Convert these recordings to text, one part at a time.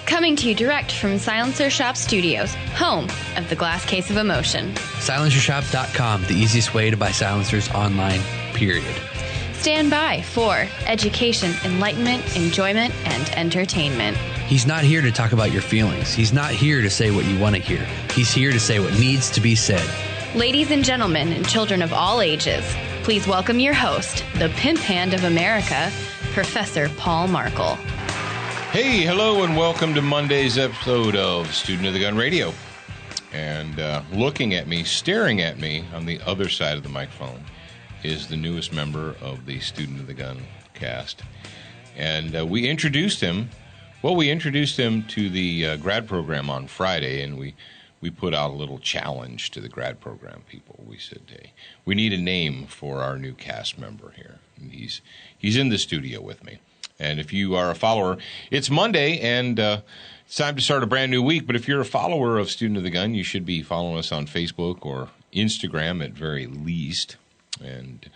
Coming to you direct from Silencer Shop Studios, home of the glass case of emotion. SilencerShop.com, the easiest way to buy silencers online, period. Stand by for education, enlightenment, enjoyment, and entertainment. He's not here to talk about your feelings. He's not here to say what you want to hear. He's here to say what needs to be said. Ladies and gentlemen, and children of all ages, please welcome your host, the pimp hand of America, Professor Paul Markle. Hey, hello, and welcome to Monday's episode of Student of the Gun Radio. And looking at me, staring at me on the other side of the microphone is the newest member of the Student of the Gun cast. And we introduced him to the grad program on Friday, and we put out a little challenge to the grad program people. We said, hey, we need a name for our new cast member here. And he's in the studio with me. And if you are a follower, it's Monday, and it's time to start a brand new week. But if you're a follower of Student of the Gun, you should be following us on Facebook or Instagram at very least. And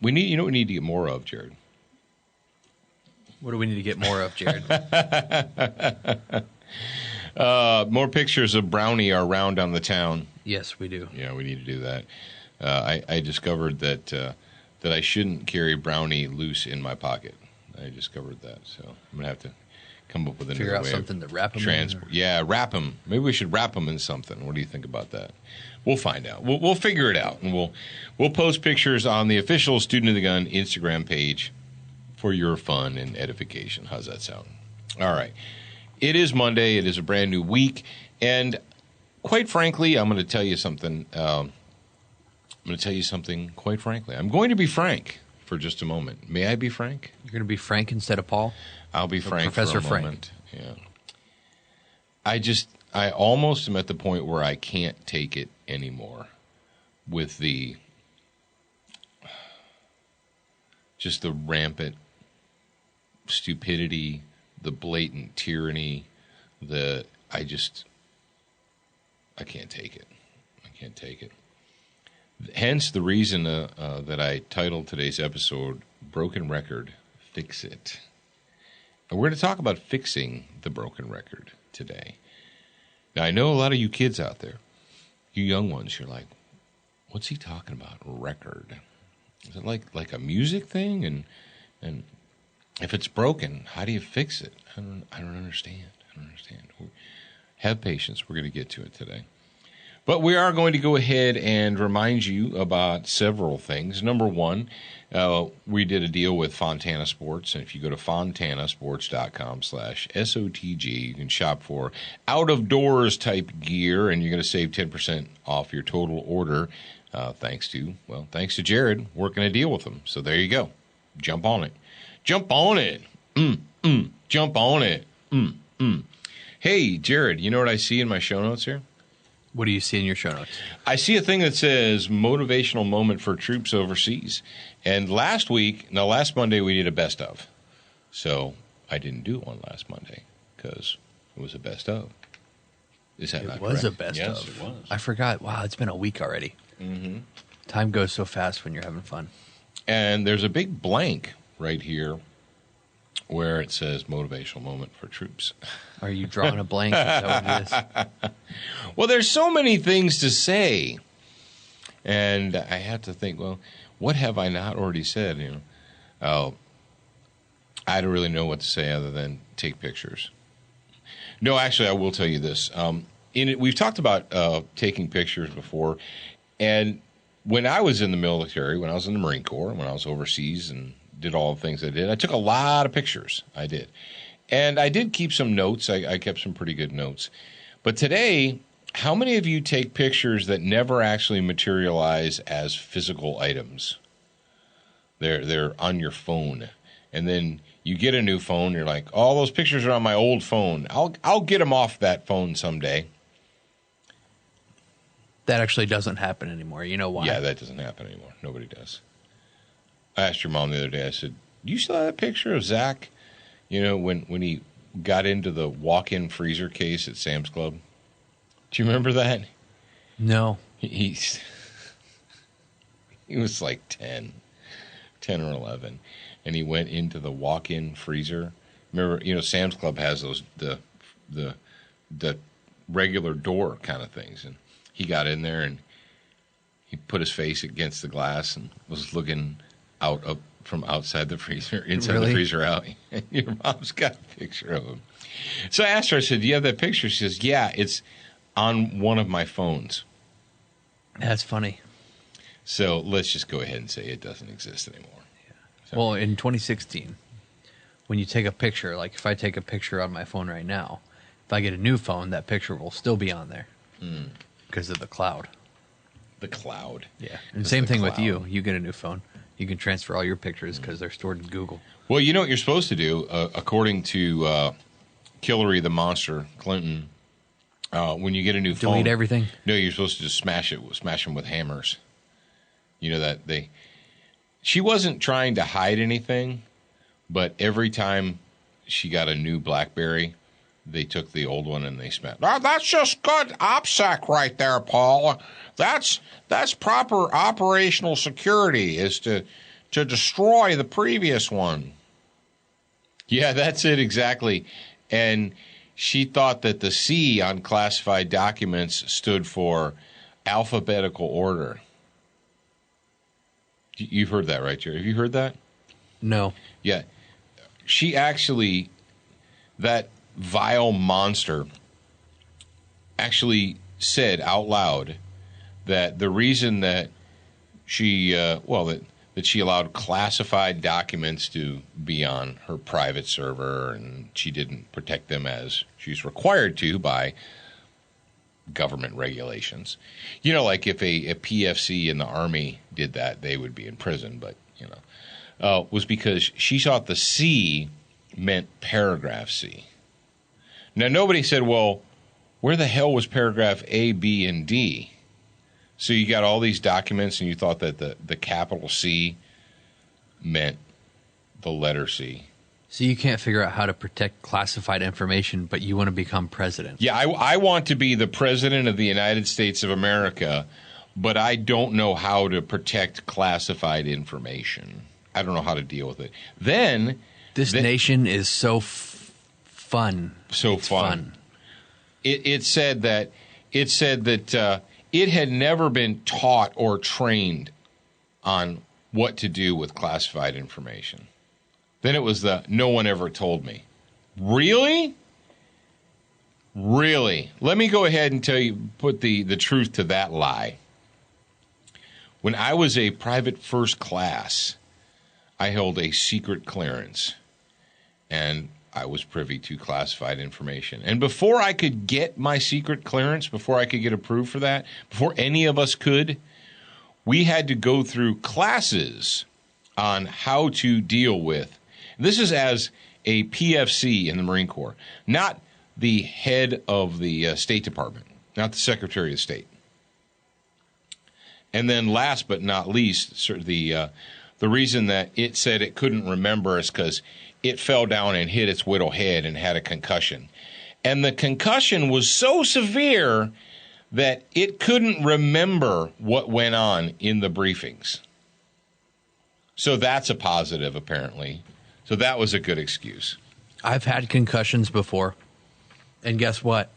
we need to get more of, Jared. What do we need to get more of, Jared? More pictures of Brownie are around on the town. Yes, we do. Yeah, we need to do that. I discovered that I shouldn't carry Brownie loose in my pocket. I discovered that, so I'm going to have to come up with a figure out way something to wrap him in. Yeah, wrap him. Maybe we should wrap him in something. What do you think about that? We'll find out. We'll figure it out, and we'll post pictures on the official Student of the Gun Instagram page for your fun and edification. How's that sound? All right. It is Monday. It is a brand new week, and quite frankly, I'm going to tell you something. Quite frankly. I'm going to be frank for just a moment. May I be frank? You're going to be Frank instead of Paul? I'll be frank Professor for a moment. Yeah. I almost am at the point where I can't take it anymore with the rampant stupidity, the blatant tyranny, I can't take it. I can't take it. Hence the reason that I titled today's episode, Broken Record, Fix It. And we're going to talk about fixing the broken record today. Now, I know a lot of you kids out there, you young ones, you're like, what's he talking about, record? Is it like a music thing? And if it's broken, how do you fix it? I don't understand. Have patience. We're going to get to it today. But we are going to go ahead and remind you about several things. Number one, we did a deal with Fontana Sports, and if you go to fontanasports.com/SOTG, you can shop for out-of-doors type gear, and you're going to save 10% off your total order, thanks to Jared working a deal with them. So there you go. Jump on it. Jump on it. Jump on it. Hey, Jared, you know what I see in my show notes here? What do you see in your show notes? I see a thing that says motivational moment for troops overseas. And last Monday, we did a best of. So I didn't do one last Monday because it was a best of. Is that not correct? It was a best of. Yes, it was. I forgot. Wow, it's been a week already. Mm-hmm. Time goes so fast when you're having fun. And there's a big blank right here where it says motivational moment for troops. Are you drawing a blank? Is that what it is? Well, there's so many things to say. And I had to think, well, what have I not already said? I don't really know what to say other than take pictures. No, actually, I will tell you this. We've talked about taking pictures before. And when I was in the military, when I was in the Marine Corps, when I was overseas and did all the things I did, I took a lot of pictures. I did. And I did keep some notes. I kept some pretty good notes. But today, how many of you take pictures that never actually materialize as physical items? They're on your phone. And then you get a new phone. You're like, oh, those pictures are on my old phone. I'll get them off that phone someday. That actually doesn't happen anymore. You know why? Yeah, that doesn't happen anymore. Nobody does. I asked your mom the other day, I said, do you still have that picture of Zach, when he got into the walk-in freezer case at Sam's Club? Do you remember that? No. He was like 10 or 11, and he went into the walk-in freezer Remember, Sam's Club has those the regular door kind of things, and he got in there and he put his face against the glass and was looking out up from outside the freezer, inside the freezer out. And your mom's got a picture of him. So I asked her, I said, "Do you have that picture?" She says, "Yeah, it's on one of my phones." That's funny. So let's just go ahead and say it doesn't exist anymore. Yeah. So. Well, in 2016, when you take a picture, like if I take a picture on my phone right now, if I get a new phone, that picture will still be on there because of the cloud. The cloud. Yeah. And same thing with you. You get a new phone. You can transfer all your pictures because they're stored in Google. Well, you know what you're supposed to do, according to Hillary the Monster Clinton, when you get a new phone. Delete everything? No, you're supposed to just smash them with hammers. You know that she wasn't trying to hide anything, but every time she got a new BlackBerry, they took the old one and they smashed. Oh, that's just good OPSEC right there, Paul. That's proper operational security, is to destroy the previous one. Yeah, that's it exactly. And she thought that the C on classified documents stood for alphabetical order. You've heard that, right, Jerry? Have you heard that? No. Yeah. She actually, that vile monster, actually said out loud that the reason that she, that she allowed classified documents to be on her private server and she didn't protect them as she's required to by government regulations. Like if a PFC in the Army did that, they would be in prison, but, was because she thought the C meant paragraph C. Now, nobody said, well, where the hell was paragraph A, B, and D? So you got all these documents and you thought that the capital C meant the letter C. So you can't figure out how to protect classified information, but you want to become president. Yeah, I want to be the president of the United States of America, but I don't know how to protect classified information. I don't know how to deal with it. Then this nation is so fun. So fun. It said that it had never been taught or trained on what to do with classified information. Then it was no one ever told me. Really? Really? Let me go ahead and put the truth to that lie. When I was a private first class, I held a secret clearance, and I was privy to classified information. And before I could get my secret clearance, before I could get approved for that, before any of us could, we had to go through classes on how to deal with. This is as a PFC in the Marine Corps, not the head of the State Department, not the Secretary of State. And then last but not least, the reason that it said it couldn't remember is because it fell down and hit its little head and had a concussion. And the concussion was so severe that it couldn't remember what went on in the briefings. So that's a positive, apparently. So that was a good excuse. I've had concussions before. And guess what?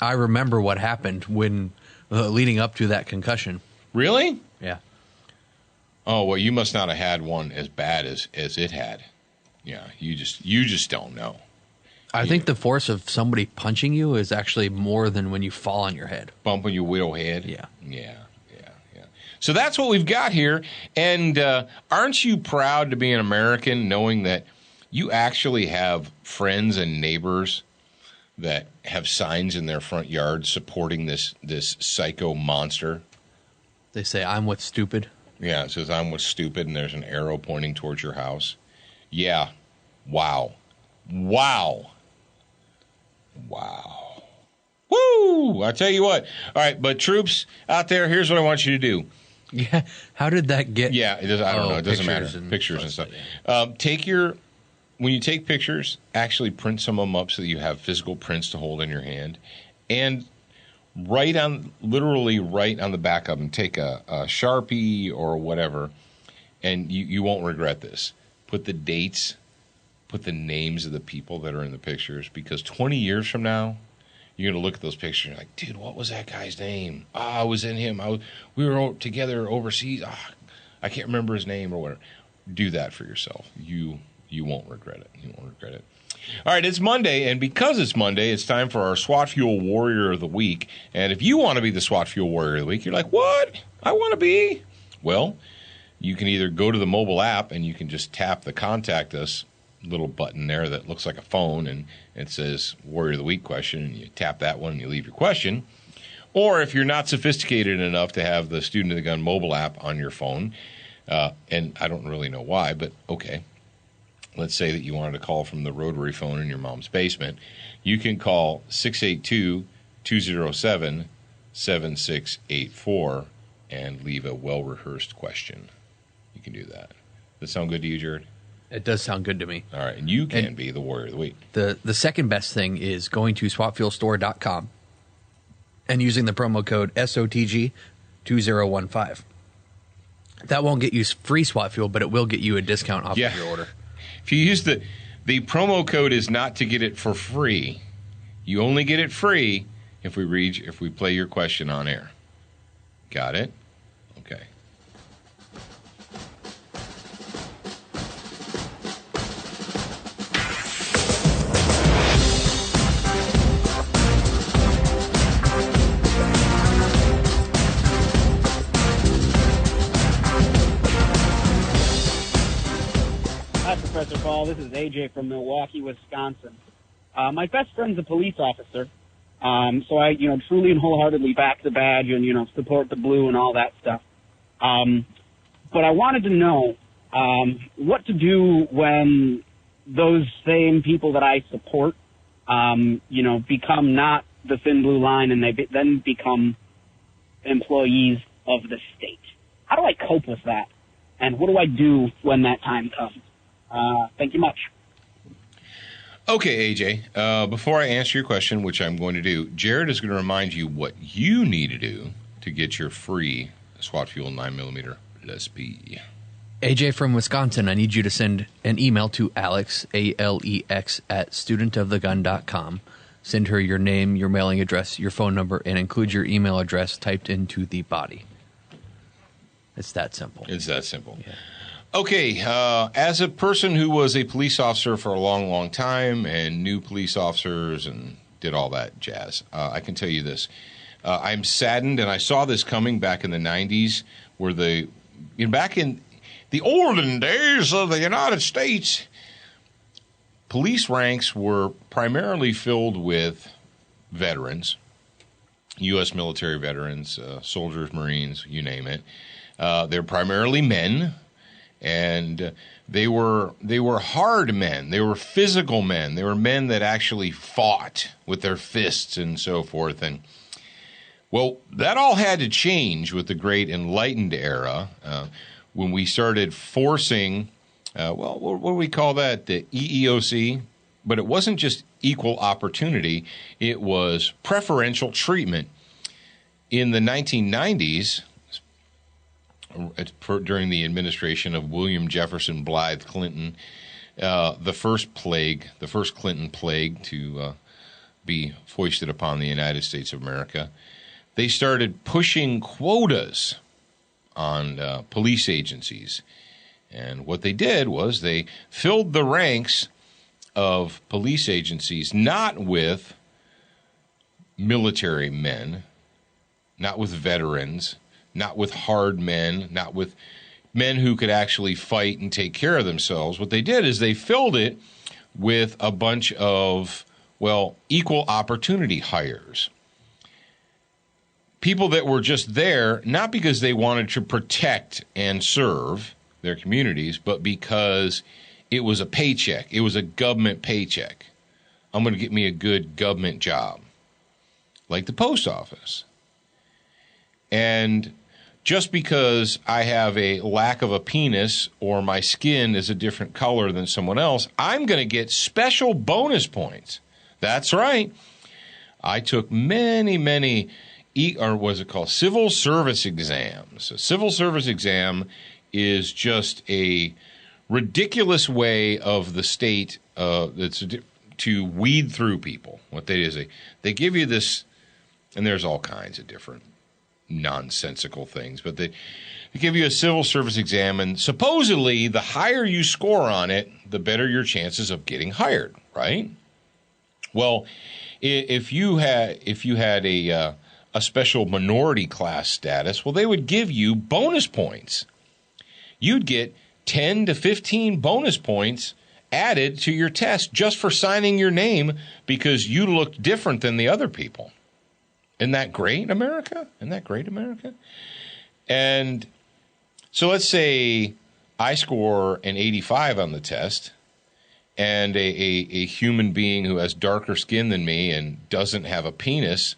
I remember what happened when leading up to that concussion. Really? Yeah. Oh, well, you must not have had one as bad as it had. Yeah, you just don't know. I think the force of somebody punching you is actually more than when you fall on your head. Bumping your widow head? Yeah. Yeah. So that's what we've got here. And aren't you proud to be an American knowing that you actually have friends and neighbors that have signs in their front yard supporting this psycho monster? They say, I'm what's stupid. Yeah, it says, I'm what's stupid, and there's an arrow pointing towards your house. Yeah. Wow. Woo! I tell you what. All right, but troops out there, here's what I want you to do. Yeah. How did that get? Yeah, it does. I don't know. It doesn't matter. Pictures and stuff. Yeah. When you take pictures, actually print some of them up so that you have physical prints to hold in your hand, and literally write on the back of them. Take a Sharpie or whatever, and you won't regret this. Put the dates put the names of the people that are in the pictures, because 20 years from now, you're going to look at those pictures and you're like, dude, what was that guy's name? I was in him. We were together overseas. I can't remember his name or whatever. Do that for yourself. You won't regret it. You won't regret it. All right, it's Monday, and because it's Monday, it's time for our SWAT Fuel Warrior of the Week. And if you want to be the SWAT Fuel Warrior of the Week, you're like, what? I want to be? Well, you can either go to the mobile app and you can just tap the Contact Us little button there that looks like a phone, and it says Warrior of the Week question, and you tap that one and you leave your question. Or if you're not sophisticated enough to have the Student of the Gun mobile app on your phone, and I don't really know why, but okay. Let's say that you wanted to call from the rotary phone in your mom's basement. You can call 682-207-7684 and leave a well-rehearsed question. You can do that. Does that sound good to you, Jared? It does sound good to me. All right, and you can be the Warrior of the Week. The second best thing is going to swatfuelstore.com and using the promo code SOTG2015. That won't get you free SWAT fuel, but it will get you a discount off of your order. If you use the promo code is not to get it for free. You only get it free if we play your question on air. Got it? Okay. Hi, Professor Paul. This is AJ from Milwaukee, Wisconsin. My best friend's a police officer, so I, truly and wholeheartedly back the badge and, support the blue and all that stuff. But I wanted to know what to do when those same people that I support, become not the thin blue line and they then become employees of the state. How do I cope with that? And what do I do when that time comes? Thank you much. Okay, AJ, before I answer your question, which I'm going to do, Jared is going to remind you what you need to do to get your free SWAT Fuel 9mm Les P. AJ from Wisconsin, I need you to send an email to Alex, ALEX, at studentofthegun.com. Send her your name, your mailing address, your phone number, and include your email address typed into the body. It's that simple. It's that simple. Yeah. Okay, as a person who was a police officer for a long, long time and knew police officers and did all that jazz, I can tell you this. I'm saddened, and I saw this coming back in the 90s, where back in the olden days of the United States, police ranks were primarily filled with veterans, U.S. military veterans, soldiers, Marines, you name it. They're primarily men. And they were hard men. They were physical men. They were men that actually fought with their fists and so forth. And, well, that all had to change with the Great Enlightened Era when we started forcing, what do we call that, the EEOC? But it wasn't just equal opportunity. It was preferential treatment. In the 1990s, during the administration of William Jefferson Blythe Clinton, the first Clinton plague to be foisted upon the United States of America, they started pushing quotas on police agencies. And what they did was they filled the ranks of police agencies not with military men, not with veterans, not with hard men, not with men who could actually fight and take care of themselves. What they did is they filled it with a bunch of, equal opportunity hires. People that were just there, not because they wanted to protect and serve their communities, but because it was a paycheck. It was a government paycheck. I'm going to get me a good government job, like the post office. And just because I have a lack of a penis or my skin is a different color than someone else, I'm going to get special bonus points. That's right. I took many, civil service exams. A civil service exam is just a ridiculous way of the state to weed through people. What they do is they give you this, and there's all kinds of different nonsensical things, but they give you a civil service exam, and supposedly the higher you score on it, the better your chances of getting hired, right? Well, if you had a special minority class status, well, they would give you bonus points. You'd get 10 to 15 bonus points added to your test just for signing your name because you looked different than the other people. Isn't that great, America? Isn't that great, America? And so let's say I score an 85 on the test, and a human being who has darker skin than me and doesn't have a penis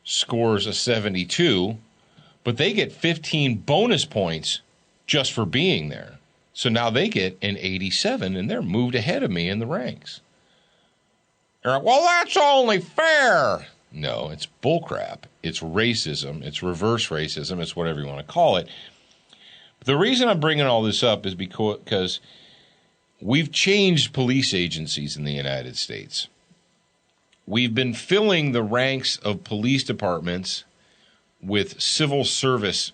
scores a 72, but they get 15 bonus points just for being there. So now they get an 87, and they're moved ahead of me in the ranks. They're like, well, that's only fair. No, it's bullcrap. It's racism. It's reverse racism. It's whatever you want to call it. But the reason I'm bringing all this up is because we've changed police agencies in the United States. We've been filling the ranks of police departments with civil service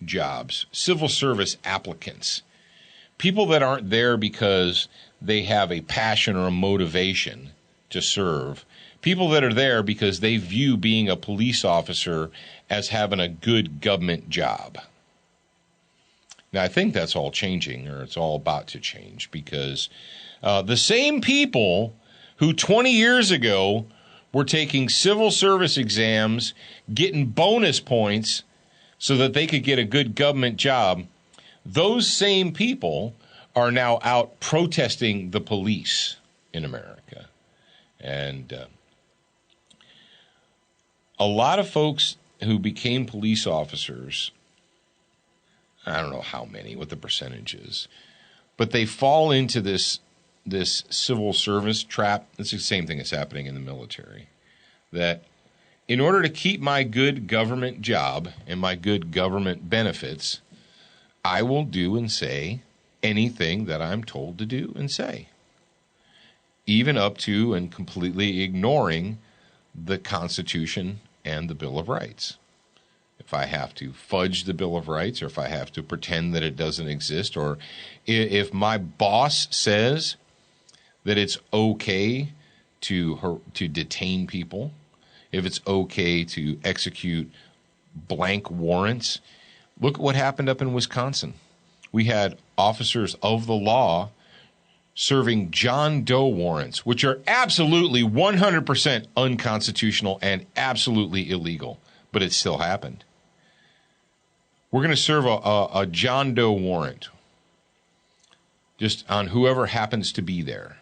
jobs, civil service applicants, people that aren't there because they have a passion or a motivation to serve, people that are there because they view being a police officer as having a good government job. Now, I think that's all changing, or it's all about to change, because the same people who 20 years ago were taking civil service exams, getting bonus points so that they could get a good government job, those same people are now out protesting the police in America. And a lot of folks who became police officers, I don't know how many, what the percentage is, but they fall into this civil service trap. It's the same thing that's happening in the military. That in order to keep my good government job and my good government benefits, I will do and say anything that I'm told to do and say, even up to and completely ignoring the Constitution and the Bill of Rights. If I have to fudge the Bill of Rights, or if I have to pretend that it doesn't exist, or if my boss says that it's okay to detain people, if it's okay to execute blank warrants. Look at what happened up in Wisconsin. We had officers of the law serving John Doe warrants, which are absolutely 100% unconstitutional and absolutely illegal, but it still happened. We're going to serve a John Doe warrant just on whoever happens to be there.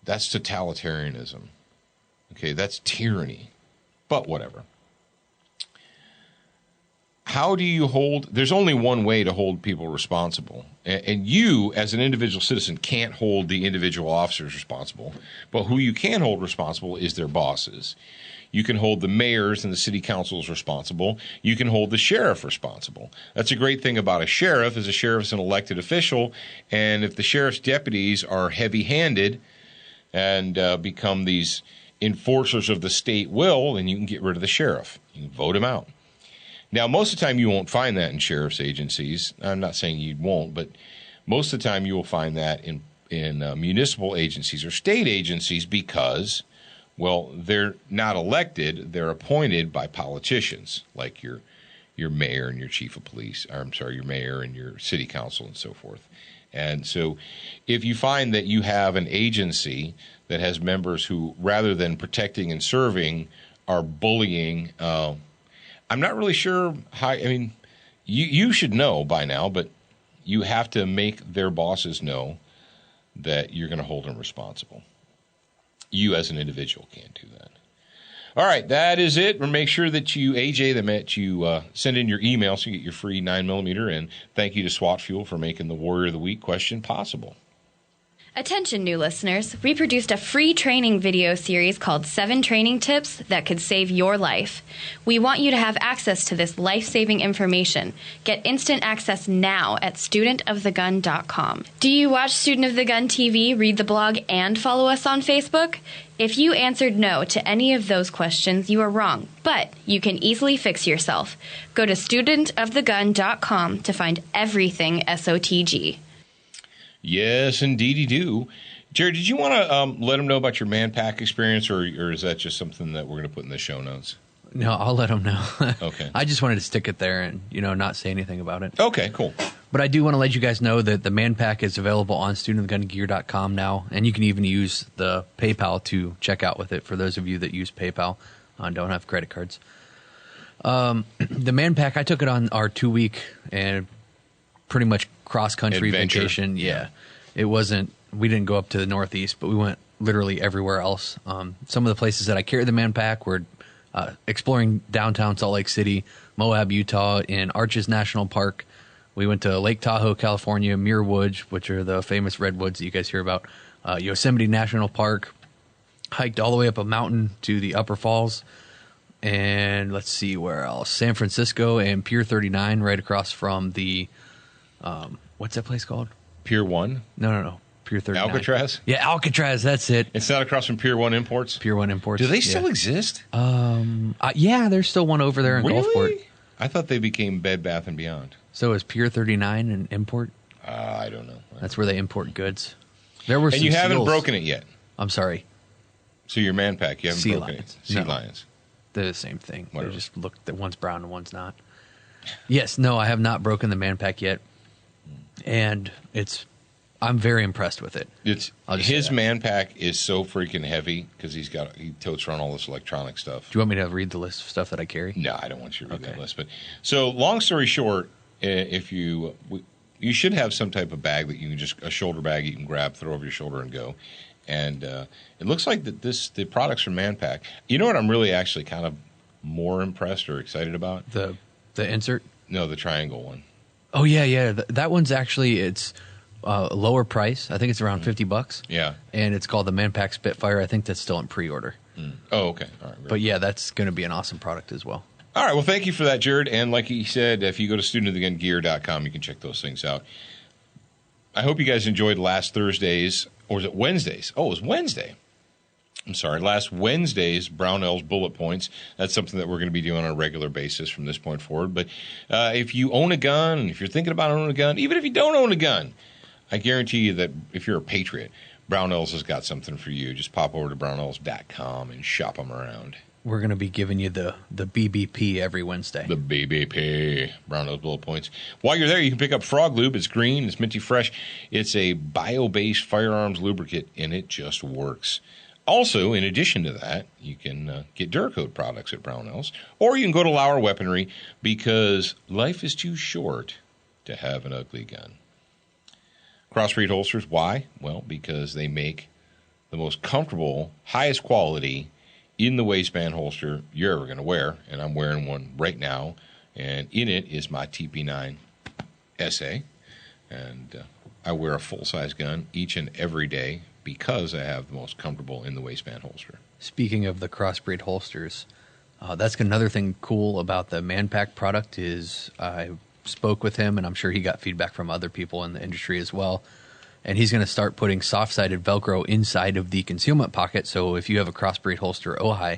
That's totalitarianism. Okay, that's tyranny. But whatever. How do you hold? There's only one way to hold people responsible. And you, as an individual citizen, can't hold the individual officers responsible. But who you can hold responsible is their bosses. You can hold the mayors and the city councils responsible. You can hold the sheriff responsible. That's a great thing about a sheriff, is a sheriff's an elected official. And if the sheriff's deputies are heavy-handed and become these enforcers of the state will, then you can get rid of the sheriff. You can vote him out. Now, most of the time you won't find that in sheriff's agencies. I'm not saying you won't, but most of the time you will find that in municipal agencies or state agencies because, well, they're not elected. They're appointed by politicians like your mayor and your chief of police. Your mayor and your city council and so forth. And so if you find that you have an agency that has members who, rather than protecting and serving, are bullying, I'm not really sure how. I mean, you should know by now, but you have to make their bosses know that you're going to hold them responsible. You as an individual can't do that. All right, that is it. Make sure that you, AJ, that you send in your email so you get your free 9mm. And thank you to SWAT Fuel for making the Warrior of the Week question possible. Attention, new listeners. We produced a free training video series called 7 Training Tips That Could Save Your Life. We want you to have access to this life-saving information. Get instant access now at studentofthegun.com. Do you watch Student of the Gun TV, read the blog, and follow us on Facebook? If you answered no to any of those questions, you are wrong, but you can easily fix yourself. Go to studentofthegun.com to find everything SOTG. Yes, indeed you do. Jared, did you want to let them know about your Man Pack experience, or is that just something that we're going to put in the show notes? No, I'll let them know. Okay. I just wanted to stick it there and, not say anything about it. Okay, cool. But I do want to let you guys know that the Man Pack is available on studentofthegungear.com now, and you can even use the PayPal to check out with it for those of you that use PayPal and don't have credit cards. The Man Pack, I took it on our 2-week and pretty much cross-country Adventure. vacation. Yeah. It wasn't, we didn't go up to the Northeast, but we went literally everywhere else. Some of the places that I carried the Man Pack were exploring downtown Salt Lake City, Moab, Utah, in Arches National Park. We went to Lake Tahoe, California, Muir Woods, which are the famous redwoods that you guys hear about, Yosemite National Park, hiked all the way up a mountain to the Upper Falls, and let's see where else, San Francisco and Pier 39 right across from the, what's that place called? Pier 1? No. Pier 39. Alcatraz? Yeah, Alcatraz, that's it. It's not across from Pier 1 Imports? Pier 1 Imports. Do they still exist? Yeah, there's still one over there in Really? Gulfport. I thought they became Bed Bath & Beyond. So is Pier 39 an import? I don't know. That's where they import goods. There were And some you haven't seals. broken it yet. I'm sorry. So your Man Pack, you haven't Sea broken lions. it. Sea No. lions. They're the same thing. Whatever. They just look that one's brown and one's not. Yes, no, I have not broken the Man Pack yet. And I'm very impressed with it. I'll just say His that. Man Pack is so freaking heavy because he totes around all this electronic stuff. Do you want me to read the list of stuff that I carry? No, I don't want you to read that Okay. list. But so, long story short, if you should have some type of bag that you can a shoulder bag you can grab, throw over your shoulder, and go. And it looks like the products from Man Pack. You know what I'm really actually kind of more impressed or excited about? The insert? No, the triangle one. Oh, yeah. That one's actually, it's lower price. I think it's around $50. Yeah. And it's called the Man Pack Spitfire. I think that's still in pre-order. Oh, okay. All right. But yeah, that's going to be an awesome product as well. All right. Well, thank you for that, Jared. And like he said, if you go to studentofthegungear.com, you can check those things out. I hope you guys enjoyed last Thursday's, or was it Wednesday's? Oh, it was Wednesday. I'm sorry, last Wednesday's Brownell's Bullet Points. That's something that we're going to be doing on a regular basis from this point forward. But if you own a gun, if you're thinking about owning a gun, even if you don't own a gun, I guarantee you that if you're a patriot, Brownells has got something for you. Just pop over to brownells.com and shop them around. We're going to be giving you the BBP every Wednesday. The BBP, Brownells Bullet Points. While you're there, you can pick up Frog Lube. It's green. It's minty fresh. It's a bio-based firearms lubricant, and it just works. Also, in addition to that, you can get Duracoat products at Brownells, or you can go to Lauer Weaponry because life is too short to have an ugly gun. Crossbreed holsters, why? Well, because they make the most comfortable, highest quality in the waistband holster you're ever going to wear, and I'm wearing one right now, and in it is my TP9 SA, and I wear a full-size gun each and every day because I have the most comfortable in the waistband holster. Speaking of the Crossbreed holsters, that's another thing cool about the Man Pack product is I spoke with him, and I'm sure he got feedback from other people in the industry as well. And he's going to start putting soft-sided Velcro inside of the concealment pocket. So if you have a Crossbreed holster, an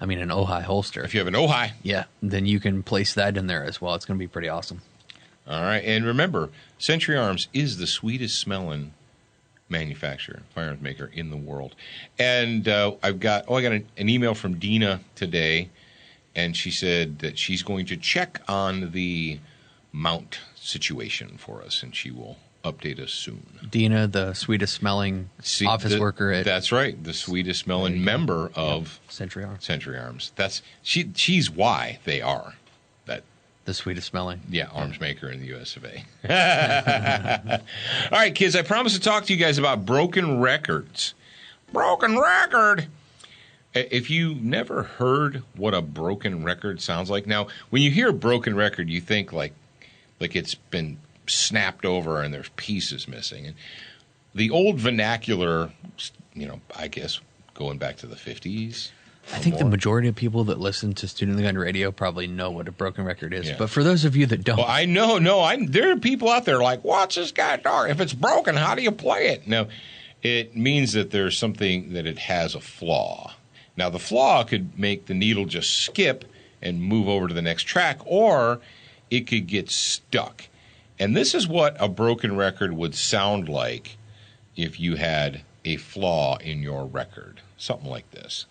Ojai holster. If you have an Ojai. Yeah, then you can place that in there as well. It's going to be pretty awesome. All right, and remember, Century Arms is the sweetest smelling manufacturer, firearms maker in the world. And I got an email from Dina today, and she said that she's going to check on the mount situation for us, and she will update us soon. Dina, the sweetest smelling office worker at... That's right, the sweetest smelling member of Century Arms. Century Arms. She's why they are that. The sweetest smelling. Yeah, arms maker in the US of A. All right, kids, I promised to talk to you guys about broken records. Broken record! If you never heard what a broken record sounds like, now, when you hear a broken record, you think like it's been snapped over and there's pieces missing. And the old vernacular, I guess going back to the 50s. I think the majority of people that listen to Student of the Gun Radio probably know what a broken record is. Yeah. But for those of you that don't. Well, I know. There are people out there like, what's this guy talking? If it's broken, how do you play it? No, it means that there's something that it has a flaw. Now, the flaw could make the needle just skip and move over to the next track, or it could get stuck. And this is what a broken record would sound like if you had a flaw in your record. Something like this.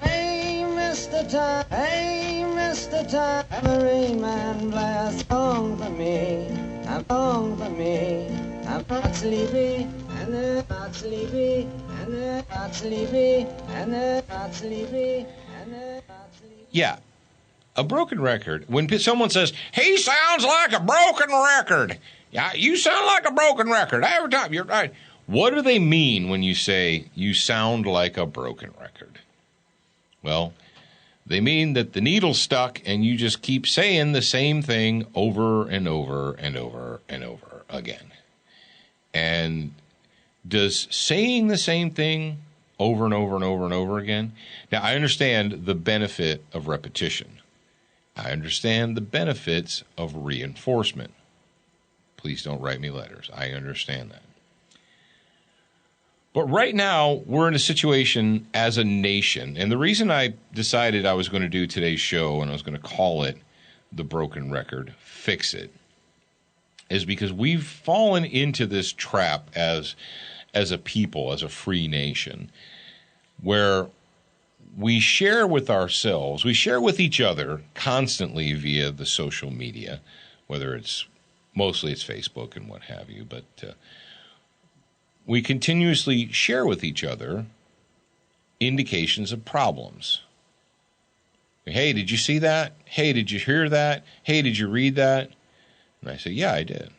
Hey, Mr. Tambourine Man, play a song for me. A song for me. I'm not sleepy, and I'm not sleepy, and I'm not sleepy, and I'm not sleepy, and I'm not sleepy. Yeah. A broken record, when someone says, he sounds like a broken record. Yeah, you sound like a broken record every time. You're right. What do they mean when you say you sound like a broken record? Well, they mean that the needle's stuck and you just keep saying the same thing over and over and over and over again. And does saying the same thing over and over and over and over again? Now, I understand the benefit of repetition. I understand the benefits of reinforcement. Please don't write me letters. I understand that. But right now, we're in a situation as a nation, and the reason I decided I was going to do today's show and I was going to call it The Broken Record, Fix It, is because we've fallen into this trap as a people, as a free nation, where we share with ourselves, we share with each other constantly via the social media, whether it's mostly it's Facebook and what have you, but we continuously share with each other indications of problems. Hey, did you see that? Hey, did you hear that? Hey, did you read that? And I say, yeah, I did.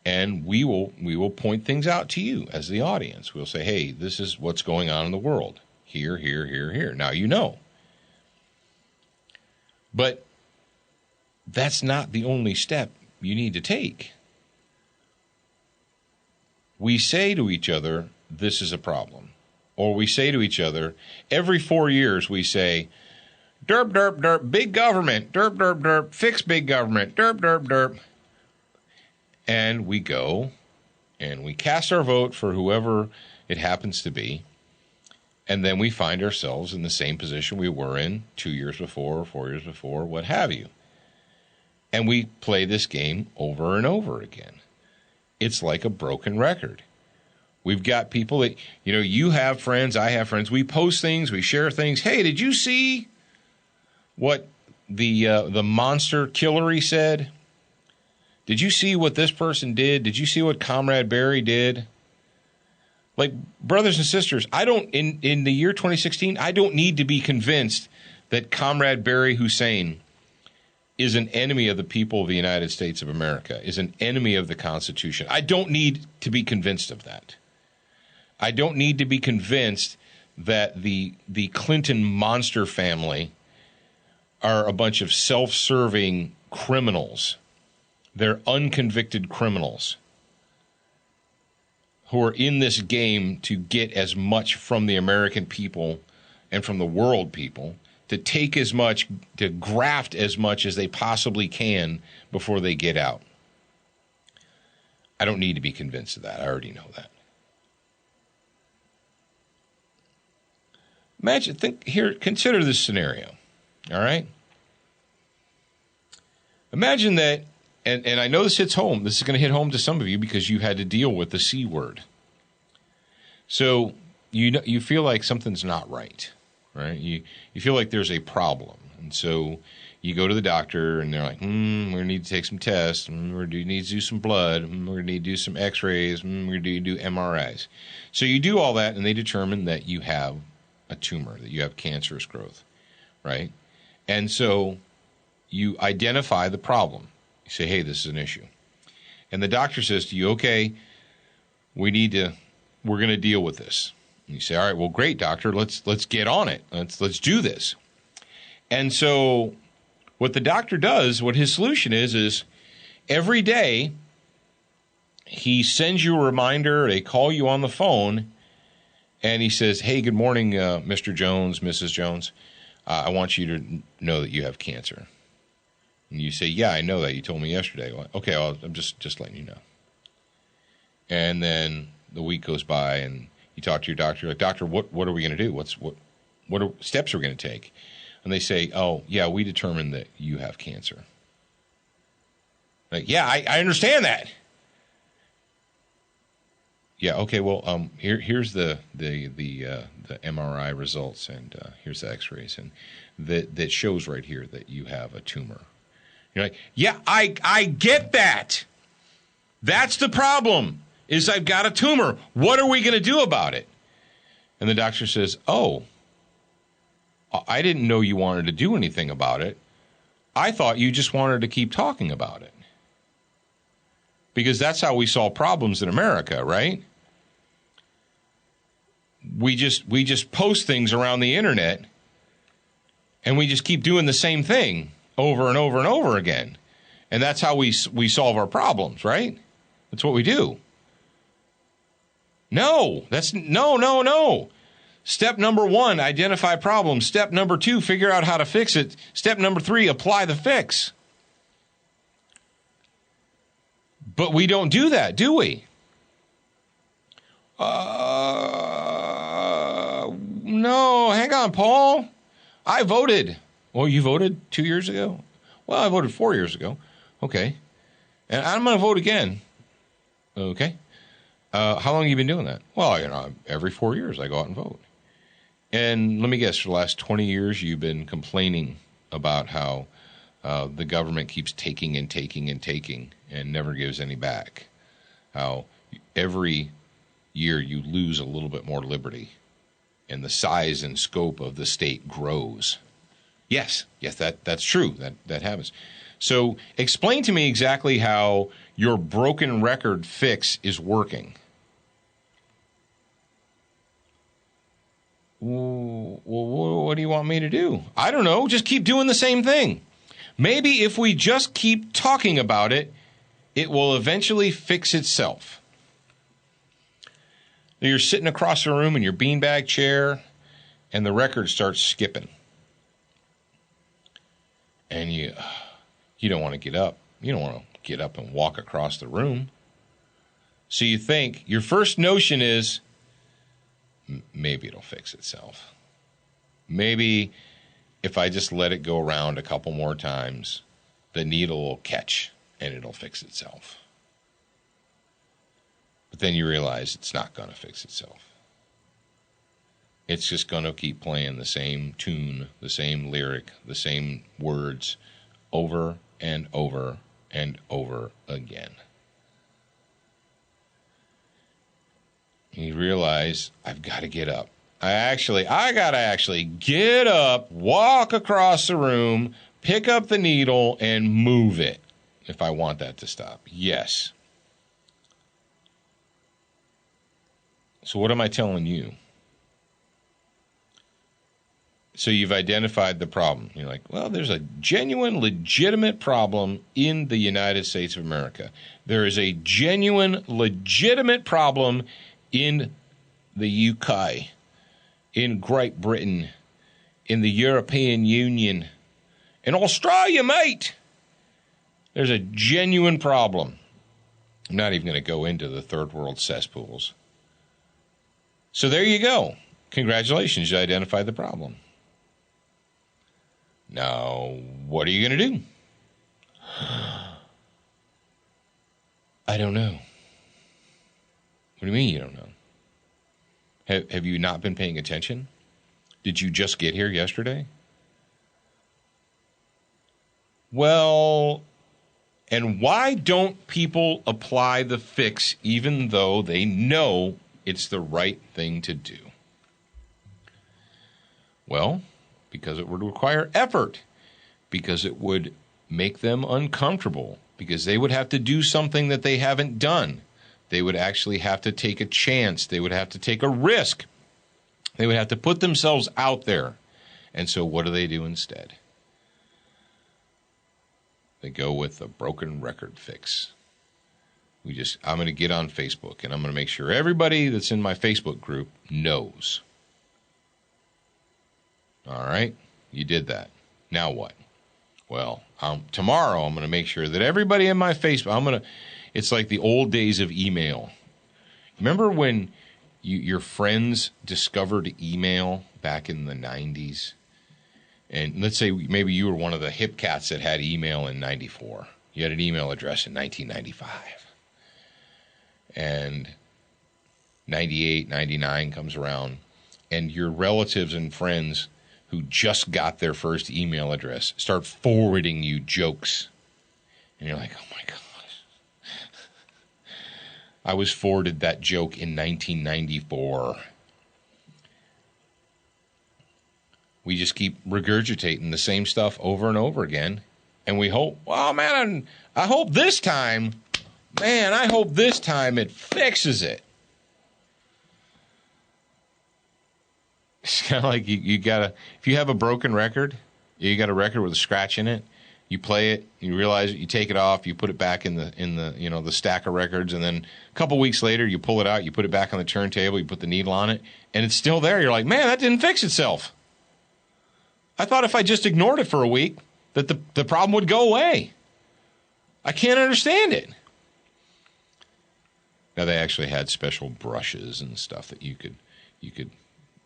And we will point things out to you as the audience. We'll say, hey, this is what's going on in the world. Here, here, here, here. Now you know. But that's not the only step you need to take. We say to each other, this is a problem. Or we say to each other, every 4 years we say, derp, derp, derp, big government, derp, derp, derp, fix big government, derp, derp, derp. And we go and we cast our vote for whoever it happens to be. And then we find ourselves in the same position we were in 2 years before, 4 years before, what have you. And we play this game over and over again. It's like a broken record. We've got people that, you have friends, I have friends. We post things, we share things. Hey, did you see what the monster Killary said? Did you see what this person did? Did you see what Comrade Barry did? Like, brothers and sisters, in the year 2016, I don't need to be convinced that Comrade Barry Hussein is an enemy of the people of the United States of America, is an enemy of the Constitution. I don't need to be convinced of that. I don't need to be convinced that the Clinton monster family are a bunch of self-serving criminals. They're unconvicted criminals who are in this game to get as much from the American people and from the world people, to take as much, to graft as much as they possibly can before they get out. I don't need to be convinced of that. I already know that. Consider this scenario, all right? Imagine that, and I know this hits home. This is going to hit home to some of you because you had to deal with the C word. So you feel like something's not right. Right? You feel like there's a problem. And so you go to the doctor and they're like, we're going to need to take some tests. We're going to need to do some blood. We're going to need to do some x-rays. We're going to do MRIs. So you do all that and they determine that you have a tumor, that you have cancerous growth, right? And so you identify the problem. You say, hey, this is an issue. And the doctor says to you, okay, we're going to deal with this. And you say, all right, well, great, doctor, let's get on it. Let's do this. And so what the doctor does, what his solution is every day he sends you a reminder, they call you on the phone, and he says, hey, good morning, Mr. Jones, Mrs. Jones. I want you to know that you have cancer. And you say, yeah, I know that. You told me yesterday. Well, okay, I'm just letting you know. And then the week goes by, and you talk to your doctor. You're like, doctor, what are we going to do? What are steps we're going to take? And they say, oh, yeah, we determined that you have cancer. Like, yeah, I understand that. Yeah, okay, well, here's the MRI results, and here's the X-rays, and that shows right here that you have a tumor. You're like, yeah, I get that. That's the problem, is I've got a tumor. What are we going to do about it? And the doctor says, oh, I didn't know you wanted to do anything about it. I thought you just wanted to keep talking about it. Because that's how we solve problems in America, right? We just post things around the internet, and we just keep doing the same thing over and over and over again. And that's how we solve our problems, right? That's what we do. No. Step number 1, identify problems. Step number 2, figure out how to fix it. Step number 3, apply the fix. But we don't do that, do we? No, hang on, Paul. I voted. Well, you voted 2 years ago? Well, I voted 4 years ago. Okay. And I'm going to vote again. Okay. How long have you been doing that? Well, every 4 years I go out and vote. And let me guess, for the last 20 years, you've been complaining about how the government keeps taking and taking and taking and never gives any back. How every year you lose a little bit more liberty and the size and scope of the state grows. Yes, that's true. That happens. So explain to me exactly how your broken record fix is working. Well, what do you want me to do? I don't know. Just keep doing the same thing. Maybe if we just keep talking about it, it will eventually fix itself. You're sitting across the room in your beanbag chair, and the record starts skipping. And you don't want to get up. You don't want to get up and walk across the room. So you think, your first notion is, maybe it'll fix itself. Maybe if I just let it go around a couple more times, the needle will catch and it'll fix itself. But then you realize it's not going to fix itself. It's just going to keep playing the same tune, the same lyric, the same words over and over and over again. You realize, I've got to get up. I got to actually get up, walk across the room, pick up the needle, and move it if I want that to stop. Yes. So what am I telling you? So you've identified the problem. You're like, well, there's a genuine, legitimate problem in the United States of America. There is a genuine, legitimate problem in the UK, in Great Britain, in the European Union, in Australia, mate. There's a genuine problem. I'm not even going to go into the third world cesspools. So there you go. Congratulations, you identified the problem. Now, what are you going to do? I don't know. What do you mean you don't know? Have you not been paying attention? Did you just get here yesterday? Well, and why don't people apply the fix even though they know it's the right thing to do? Well, because it would require effort, because it would make them uncomfortable, because they would have to do something that they haven't done. They would actually have to take a chance. They would have to take a risk. They would have to put themselves out there. And so what do instead? They go with a broken record fix. I'm going to get on Facebook, and I'm going to make sure everybody that's in my Facebook group knows. All right? You did that. Now what? Well, tomorrow I'm going to make sure that everybody in my Facebook, it's like the old days of email. Remember when your friends discovered email back in the 90s? And let's say maybe you were one of the hip cats that had email in 94. You had an email address in 1995. And 98, 99 comes around, and your relatives and friends who just got their first email address start forwarding you jokes. And you're like, oh my gosh. I was forwarded that joke in 1994. We just keep regurgitating the same stuff over and over again. And we hope, oh man, I hope this time it fixes it. It's kind of like you gotta, if you have a broken record, you got a record with a scratch in it, you play it, you realize it, you take it off, you put it back in the the stack of records, and then a couple weeks later you pull it out, you put it back on the turntable, you put the needle on it, and it's still there. You're like, man, that didn't fix itself. I thought if I just ignored it for a week that the problem would go away. I can't understand it. Now they actually had special brushes and stuff that you could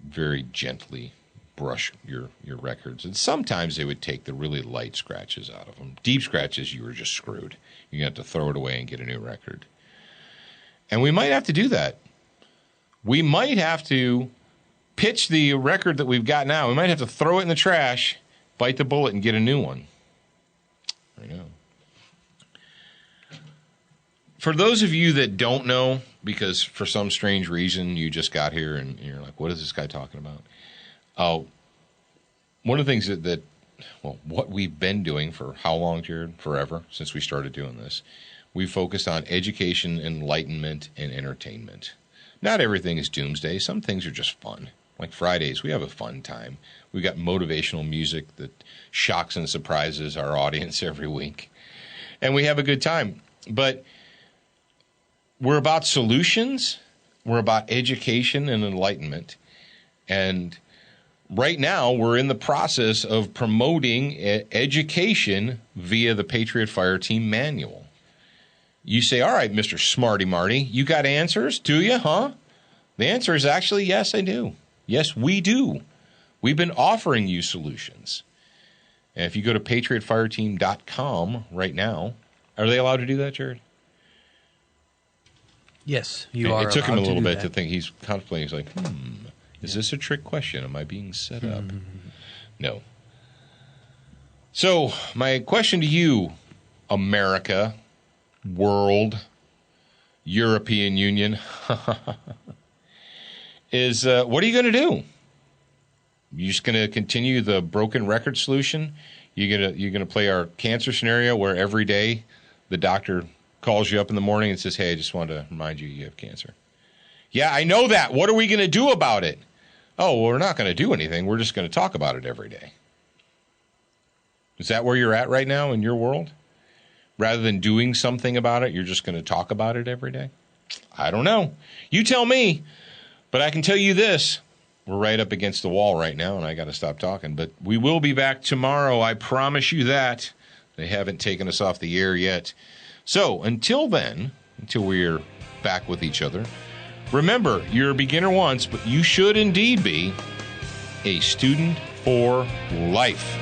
very gently brush your records. And sometimes they would take the really light scratches out of them. Deep scratches, you were just screwed. You have to throw it away and get a new record. And we might have to do that. We might have to pitch the record that we've got now. We might have to throw it in the trash, bite the bullet, and get a new one. I know. For those of you that don't know, because for some strange reason you just got here and you're like, what is this guy talking about? One of the things that what we've been doing for how long, Jared? Forever, since we started doing this. We focused on education, enlightenment, and entertainment. Not everything is doomsday. Some things are just fun. Like Fridays, we have a fun time. We got motivational music that shocks and surprises our audience every week. And we have a good time. But we're about solutions. We're about education and enlightenment. And right now, we're in the process of promoting education via the Patriot Fire Team Manual. You say, all right, Mr. Smarty Marty, you got answers? Do you, huh? The answer is actually, yes, I do. Yes, we do. We've been offering you solutions. And if you go to patriotfireteam.com right now, are they allowed to do that, Jared? Yes, you are. It took him a little bit that. to think. He's contemplating. He's like, is this a trick question? Am I being set up? No. So my question to you, America, world, European Union, is what are you going to do? You just going to continue the broken record solution? You're gonna play our cancer scenario where every day the doctor calls you up in the morning and says, hey, I just wanted to remind you have cancer. Yeah, I know that. What are we going to do about it? Oh, well, we're not going to do anything. We're just going to talk about it every day. Is that where you're at right now in your world? Rather than doing something about it, you're just going to talk about it every day? I don't know. You tell me. But I can tell you this. We're right up against the wall right now, and I got to stop talking. But we will be back tomorrow. I promise you that. They haven't taken us off the air yet. So until then, until we're back with each other, remember, you're a beginner once, but you should indeed be a student for life.